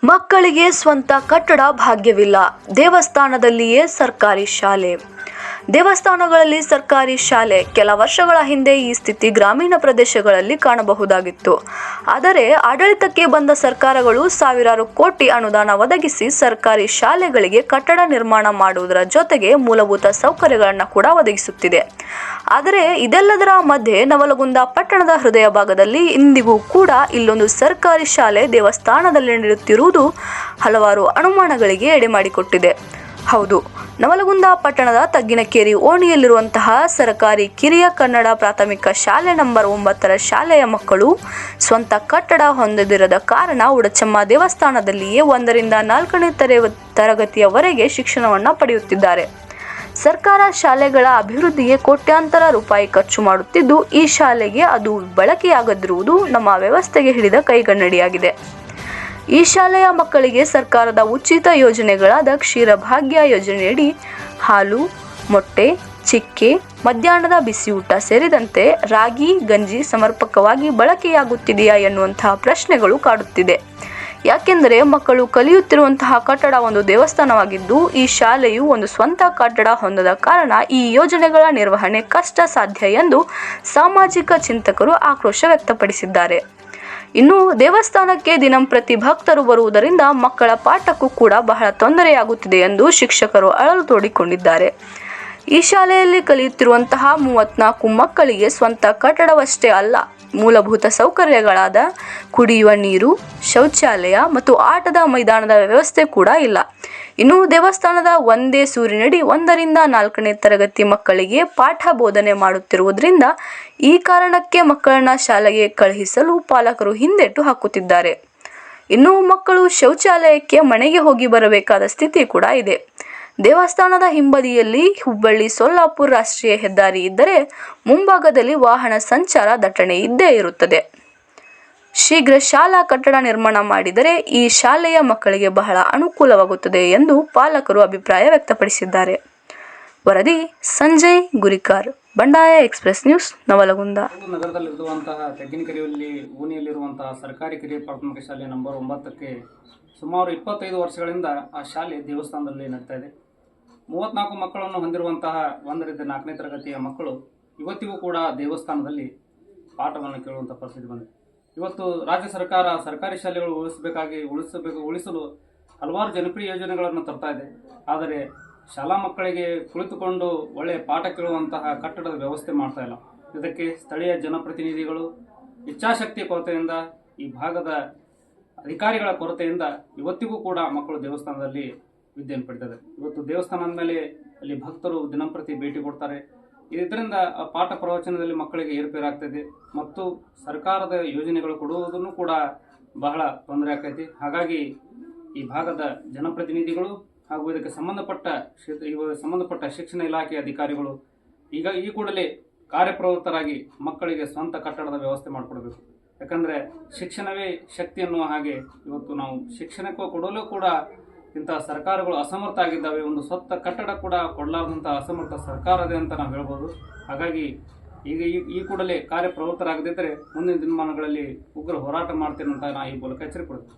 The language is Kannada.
ಮಕ್ಕಳಿಗೆ ಸ್ವಂತ ಕಟ್ಟಡ ಭಾಗ್ಯವಿಲ್ಲ, ದೇವಸ್ಥಾನದಲ್ಲಿಯೇ ಸರ್ಕಾರಿ ಶಾಲೆ. ದೇವಸ್ಥಾನಗಳಲ್ಲಿ ಸರ್ಕಾರಿ ಶಾಲೆ. ಕೆಲ ವರ್ಷಗಳ ಹಿಂದೆ ಈ ಸ್ಥಿತಿ ಗ್ರಾಮೀಣ ಪ್ರದೇಶಗಳಲ್ಲಿ ಕಾಣಬಹುದಾಗಿತ್ತು. ಆದರೆ ಆಡಳಿತಕ್ಕೆ ಬಂದ ಸರ್ಕಾರಗಳು ಸಾವಿರಾರು ಕೋಟಿ ಅನುದಾನ ಒದಗಿಸಿ ಸರ್ಕಾರಿ ಶಾಲೆಗಳಿಗೆ ಕಟ್ಟಡ ನಿರ್ಮಾಣ ಮಾಡುವುದರ ಜೊತೆಗೆ ಮೂಲಭೂತ ಸೌಕರ್ಯಗಳನ್ನು ಕೂಡ ಒದಗಿಸುತ್ತಿದೆ. ಆದರೆ ಇದೆಲ್ಲದರ ಮಧ್ಯೆ ನವಲಗುಂದ ಪಟ್ಟಣದ ಹೃದಯ ಭಾಗದಲ್ಲಿ ಇಂದಿಗೂ ಕೂಡ ಇಲ್ಲೊಂದು ಸರ್ಕಾರಿ ಶಾಲೆ ದೇವಸ್ಥಾನದಲ್ಲಿ ನಡೆಯುತ್ತಿರುವುದು ಹಲವಾರು ಅನುಮಾನಗಳಿಗೆ ಎಡೆಮಾಡಿಕೊಟ್ಟಿದೆ. ಹೌದು, ನವಲಗುಂದ ಪಟ್ಟಣದ ತಗ್ಗಿನಕೇರಿ ಓಣಿಯಲ್ಲಿರುವಂತಹ ಸರ್ಕಾರಿ ಕಿರಿಯ ಕನ್ನಡ ಪ್ರಾಥಮಿಕ ಶಾಲೆ ನಂಬರ್ 9ರ ಶಾಲೆಯ ಮಕ್ಕಳು ಸ್ವಂತ ಕಟ್ಟಡ ಹೊಂದದಿರದ ಕಾರಣ ಉಡಚಮ್ಮ ದೇವಸ್ಥಾನದಲ್ಲಿಯೇ 1ರಿಂದ 4ನೇ ತರಗತಿಯವರೆಗೆ ಶಿಕ್ಷಣವನ್ನು ಪಡೆಯುತ್ತಿದ್ದಾರೆ. ಸರ್ಕಾರ ಶಾಲೆಗಳ ಅಭಿವೃದ್ಧಿಗೆ ಕೋಟ್ಯಾಂತರ ರೂಪಾಯಿ ಖರ್ಚು ಮಾಡುತ್ತಿದ್ದು, ಈ ಶಾಲೆಗೆ ಅದು ಬಳಕೆಯಾಗದಿರುವುದು ನಮ್ಮ ವ್ಯವಸ್ಥೆಗೆ ಹಿಡಿದ ಕೈಗನ್ನಡಿಯಾಗಿದೆ. ಈ ಶಾಲೆಯ ಮಕ್ಕಳಿಗೆ ಸರ್ಕಾರದ ಉಚಿತ ಯೋಜನೆಗಳಾದ ಕ್ಷೀರಭಾಗ್ಯ ಯೋಜನೆಯಡಿ ಹಾಲು, ಮೊಟ್ಟೆ, ಚಿಕ್ಕೆ, ಮಧ್ಯಾಹ್ನದ ಬಿಸಿಯೂಟ ಸೇರಿದಂತೆ ರಾಗಿ, ಗಂಜಿ ಸಮರ್ಪಕವಾಗಿ ಬಳಕೆಯಾಗುತ್ತಿದೆಯಾ ಎನ್ನುವಂತಹ ಪ್ರಶ್ನೆಗಳು ಕಾಡುತ್ತಿದೆ. ಯಾಕೆಂದರೆ ಮಕ್ಕಳು ಕಲಿಯುತ್ತಿರುವಂತಹ ಕಟ್ಟಡ ಒಂದು ದೇವಸ್ಥಾನವಾಗಿದ್ದು, ಈ ಶಾಲೆಯು ಒಂದು ಸ್ವಂತ ಕಟ್ಟಡ ಹೊಂದದ ಕಾರಣ ಈ ಯೋಜನೆಗಳ ನಿರ್ವಹಣೆ ಕಷ್ಟ ಸಾಧ್ಯ ಎಂದು ಸಾಮಾಜಿಕ ಚಿಂತಕರು ಆಕ್ರೋಶ ವ್ಯಕ್ತಪಡಿಸಿದ್ದಾರೆ. ಇನ್ನು ದೇವಸ್ಥಾನಕ್ಕೆ ದಿನಂಪ್ರತಿ ಭಕ್ತರು ಬರುವುದರಿಂದ ಮಕ್ಕಳ ಪಾಠಕ್ಕೂ ಕೂಡ ಬಹಳ ತೊಂದರೆಯಾಗುತ್ತಿದೆ ಎಂದು ಶಿಕ್ಷಕರು ಅಳಲು ತೋಡಿಕೊಂಡಿದ್ದಾರೆ. ಈ ಶಾಲೆಯಲ್ಲಿ ಕಲಿಯುತ್ತಿರುವಂತಹ 34 ಮಕ್ಕಳಿಗೆ ಸ್ವಂತ ಕಟ್ಟಡವಷ್ಟೇ ಅಲ್ಲ, ಮೂಲಭೂತ ಸೌಕರ್ಯಗಳಾದ ಕುಡಿಯುವ ನೀರು, ಶೌಚಾಲಯ ಮತ್ತು ಆಟದ ಮೈದಾನದ ವ್ಯವಸ್ಥೆ ಕೂಡ ಇಲ್ಲ. ಇನ್ನು ದೇವಸ್ಥಾನದ ಒಂದೇ ಸೂರಿನಡಿ 1ರಿಂದ 4ನೇ ತರಗತಿ ಮಕ್ಕಳಿಗೆ ಪಾಠ ಬೋಧನೆ ಮಾಡುತ್ತಿರುವುದರಿಂದ ಈ ಕಾರಣಕ್ಕೆ ಮಕ್ಕಳನ್ನ ಶಾಲೆಗೆ ಕಳುಹಿಸಲು ಪಾಲಕರು ಹಿಂದೇಟು ಹಾಕುತ್ತಿದ್ದಾರೆ. ಇನ್ನು ಮಕ್ಕಳು ಶೌಚಾಲಯಕ್ಕೆ ಮನೆಗೆ ಹೋಗಿ ಬರಬೇಕಾದ ಸ್ಥಿತಿ ಕೂಡ ಇದೆ. ದೇವಸ್ಥಾನದ ಹಿಂಬದಿಯಲ್ಲಿ ಹುಬ್ಬಳ್ಳಿ ಸೊಲ್ಲಾಪುರ ರಾಷ್ಟ್ರೀಯ ಹೆದ್ದಾರಿ ಇದ್ದರೆ ಮುಂಭಾಗದಲ್ಲಿ ವಾಹನ ಸಂಚಾರ ದಟ್ಟಣೆ ಇದ್ದೇ ಇರುತ್ತದೆ. ಶೀಘ್ರ ಶಾಲಾ ಕಟ್ಟಡ ನಿರ್ಮಾಣ ಮಾಡಿದರೆ ಈ ಶಾಲೆಯ ಮಕ್ಕಳಿಗೆ ಬಹಳ ಅನುಕೂಲವಾಗುತ್ತದೆ ಎಂದು ಪಾಲಕರು ಅಭಿಪ್ರಾಯ ವ್ಯಕ್ತಪಡಿಸಿದ್ದಾರೆ. ವರದಿ ಸಂಜಯ್ ಗುರಿಕಾರ್, ಬಂಡಾಯ ಎಕ್ಸ್‌ಪ್ರೆಸ್ ನ್ಯೂಸ್, ನವಲಗುಂದ. ನಗರದಲ್ಲಿರುವಂತಹ ತೆಗ್ಗಿನಕೆರೆಯಲ್ಲಿ ಓಣಿಯಲ್ಲಿರುವಂತಹ ಸರ್ಕಾರಿ ಕಿರಿಯ ಪ್ರಾಥಮಿಕ ಶಾಲೆ ನಂಬರ್ 9ಕ್ಕೆ ಸುಮಾರು 25 ವರ್ಷಗಳಿಂದ ಆ ಶಾಲೆ ದೇವಸ್ಥಾನದಲ್ಲಿ ನಡೀತಾ ಇದೆ. 34 ಮಕ್ಕಳನ್ನು ಹೊಂದಿರುವಂತಹ 1ರಿಂದ 4ನೇ ತರಗತಿಯ ಮಕ್ಕಳು ಇವತ್ತಿಗೂ ಕೂಡ ದೇವಸ್ಥಾನದಲ್ಲಿ ಪಾಠವನ್ನು ಕೇಳುವಂಥ ಪರಿಸ್ಥಿತಿ ಬಂದಿದೆ. ಇವತ್ತು ರಾಜ್ಯ ಸರ್ಕಾರ ಸರ್ಕಾರಿ ಶಾಲೆಗಳು ಉಳಿಸಲು ಹಲವಾರು ಜನಪ್ರಿಯ ಯೋಜನೆಗಳನ್ನು ತರ್ತಾ ಇದೆ. ಆದರೆ ಶಾಲಾ ಮಕ್ಕಳಿಗೆ ಕುಳಿತುಕೊಂಡು ಒಳ್ಳೆಯ ಪಾಠ ಕೇಳುವಂತಹ ಕಟ್ಟಡದ ವ್ಯವಸ್ಥೆ ಮಾಡ್ತಾ ಇಲ್ಲ. ಇದಕ್ಕೆ ಸ್ಥಳೀಯ ಜನಪ್ರತಿನಿಧಿಗಳು ಇಚ್ಛಾಶಕ್ತಿಯ ಕೊರತೆಯಿಂದ, ಈ ಭಾಗದ ಅಧಿಕಾರಿಗಳ ಕೊರತೆಯಿಂದ ಇವತ್ತಿಗೂ ಕೂಡ ಮಕ್ಕಳು ದೇವಸ್ಥಾನದಲ್ಲಿ ವಿದ್ಯೆಯನ್ನು ಪಡಿತಾರೆ. ಇವತ್ತು ದೇವಸ್ಥಾನದ ಮೇಲೆ ಅಲ್ಲಿ ಭಕ್ತರು ದಿನಂಪ್ರತಿ ಭೇಟಿ ಕೊಡ್ತಾರೆ. ಇದರಿಂದ ಪಾಠ ಪ್ರವಚನದಲ್ಲಿ ಮಕ್ಕಳಿಗೆ ಏರುಪೇರಾಗ್ತದೆ ಮತ್ತು ಸರ್ಕಾರದ ಯೋಜನೆಗಳು ಕೊಡುವುದನ್ನು ಕೂಡ ಬಹಳ ತೊಂದರೆ ಆಗ್ತೈತಿ. ಹಾಗಾಗಿ ಈ ಭಾಗದ ಜನಪ್ರತಿನಿಧಿಗಳು ಹಾಗೂ ಇದಕ್ಕೆ ಸಂಬಂಧಪಟ್ಟ ಶಿಕ್ಷಣ ಇಲಾಖೆ ಅಧಿಕಾರಿಗಳು ಈ ಕೂಡಲೇ ಕಾರ್ಯಪ್ರವೃತ್ತರಾಗಿ ಮಕ್ಕಳಿಗೆ ಸ್ವಂತ ಕಟ್ಟಡದ ವ್ಯವಸ್ಥೆ ಮಾಡಿಕೊಡ್ಬೇಕು. ಯಾಕಂದರೆ ಶಿಕ್ಷಣವೇ ಶಕ್ತಿ ಎನ್ನುವ ಹಾಗೆ ಇವತ್ತು ನಾವು ಶಿಕ್ಷಣಕ್ಕೂ ಕೊಡಲು ಕೂಡ ಇಂತಹ ಸರ್ಕಾರಗಳು ಅಸಮರ್ಥ ಆಗಿದ್ದಾವೆ. ಒಂದು ಸ್ವಂತ ಕಟ್ಟಡ ಕೂಡ ಕೊಡಲಾರದಂಥ ಅಸಮರ್ಥ ಸರ್ಕಾರದೇ ಅಂತ ನಾವು ಹೇಳ್ಬೋದು. ಹಾಗಾಗಿ ಈಗ ಈ ಕೂಡಲೇ ಕಾರ್ಯಪ್ರವೃತ್ತರಾಗದಿದ್ದರೆ ಮುಂದಿನ ದಿನಮಾನಗಳಲ್ಲಿ ಉಗ್ರ ಹೋರಾಟ ಮಾಡ್ತೇನೆ ಅಂತ ನಾನು ಈ ಮೂಲಕ ಎಚ್ಚರಿಕೆ ಕೊಡ್ತೀನಿ.